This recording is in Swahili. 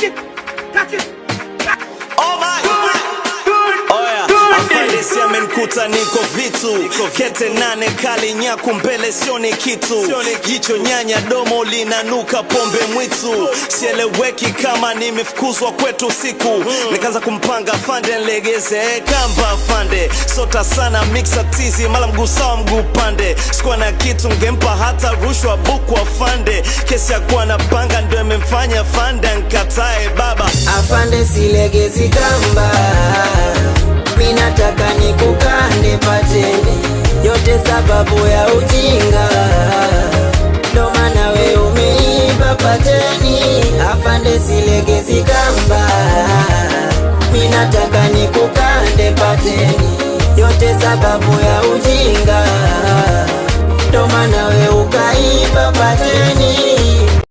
Catch it, catch it. Oh my. Afandesi amenikuta niko vitu kete nane kali nyaku mbele sioni kitu jicho nyanya domo linanuka pombe mwitu sieleweki kama nimefukuzwa kwetu siku nikaanza kumpanga fande nlegeze kamba fande sota sana mixa tizi mala mguu sawa mguu pande sikuwa na kitu ngempa hata rushwa buku wa fande kesi ya kuwa na panga ndio imemfanya fande nkatae baba afande silegezi kamba minataka nikukande pateni yote sababu ya ujinga ndo maana we umeiba pateni afande silegezi kamba minataka nikukande pateni yote sababu ya ujinga